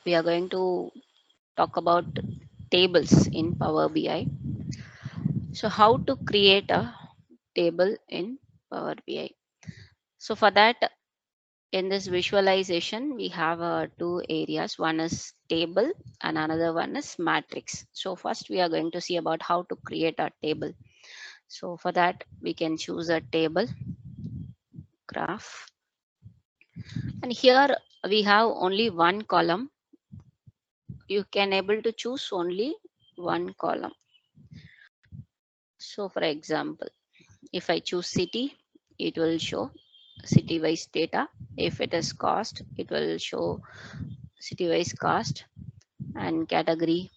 we are going to talk about tables in Power BI. So how to create a table in Power BI. So for that, in this visualization, we have two areas. One is table and another one is matrix. So first we are going to see about how to create a table. So for that, we can choose a table graph. And here we have only one column. You can able to choose only one column. So for example, if I choose city, it will show city wise data. If it is cost, it will show city wise cost and category.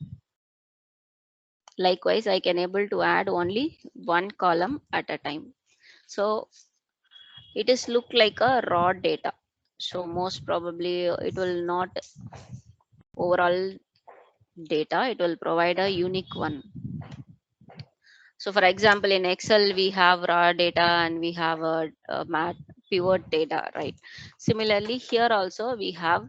Likewise, I can able to add only one column at a time. So it is look like a raw data. So most probably it will not overall data. It will provide a unique one. So for example, in Excel, we have raw data and we have a mat pivot data, right? Similarly, here also we have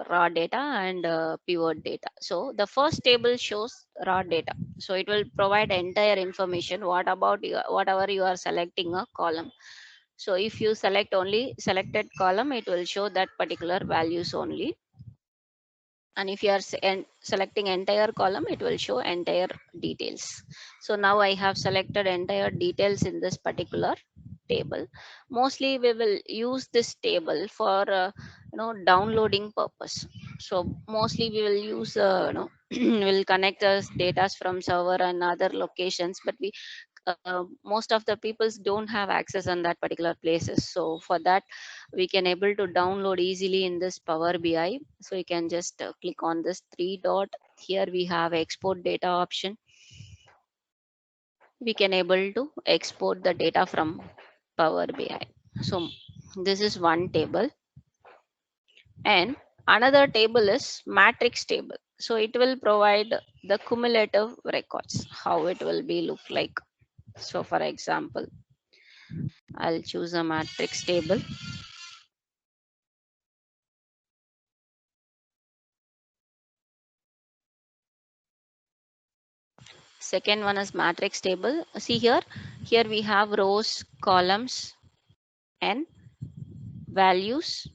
raw data and pivot data. So the first table shows raw data. So it will provide entire information. What about whatever you are selecting a column. So if you select only selected column, it will show that particular values only. And if you are selecting entire column, it will show entire details. So now I have selected entire details in this particular table. Mostly we will use this table for downloading purpose. So mostly we will use will connect us data from server and other locations, but we most of the peoples don't have access on that particular places. So for that, we can able to download easily in this Power BI. So you can just click on this three dot. Here we have export data option. We can able to export the data from Power BI. So this is one table, and another table is matrix table. So it will provide the cumulative records, how it will be look like. So for example, I'll choose a matrix table. Second one is matrix table. See here, here we have rows, columns, and values.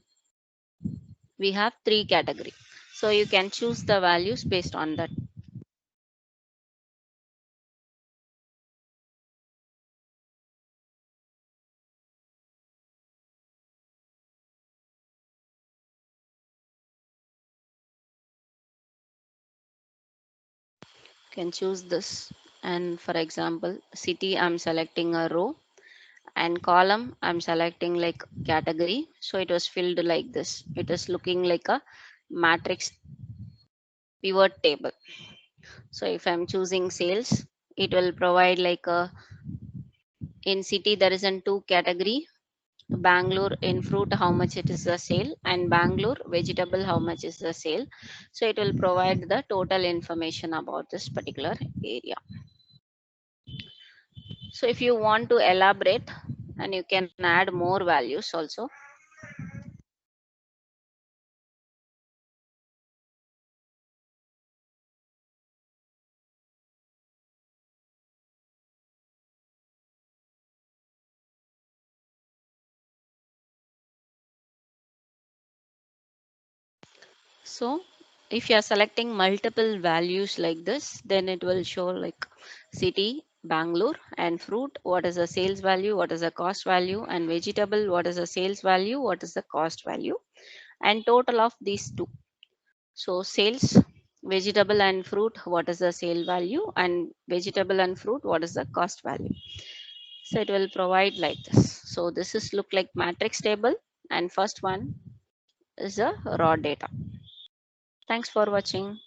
We have three category. So you can choose the values based on that. You can choose this. And for example, city, I'm selecting a row, and column, I'm selecting like category. So it was filled like this. It is looking like a matrix pivot table. So if I'm choosing sales, it will provide like a in city there is in two category. Bangalore in fruit how much it is the sale, and Bangalore vegetable how much is the sale. So it will provide the total information about this particular area. So if you want to elaborate, and you can add more values also. So if you are selecting multiple values like this, then it will show like city, Bangalore, and fruit, what is the sales value, what is the cost value, and vegetable, what is the sales value, what is the cost value, and total of these two. So sales, vegetable and fruit, what is the sale value, and vegetable and fruit, what is the cost value. So it will provide like this. So this is look like matrix table, and first one is the raw data. Thanks for watching.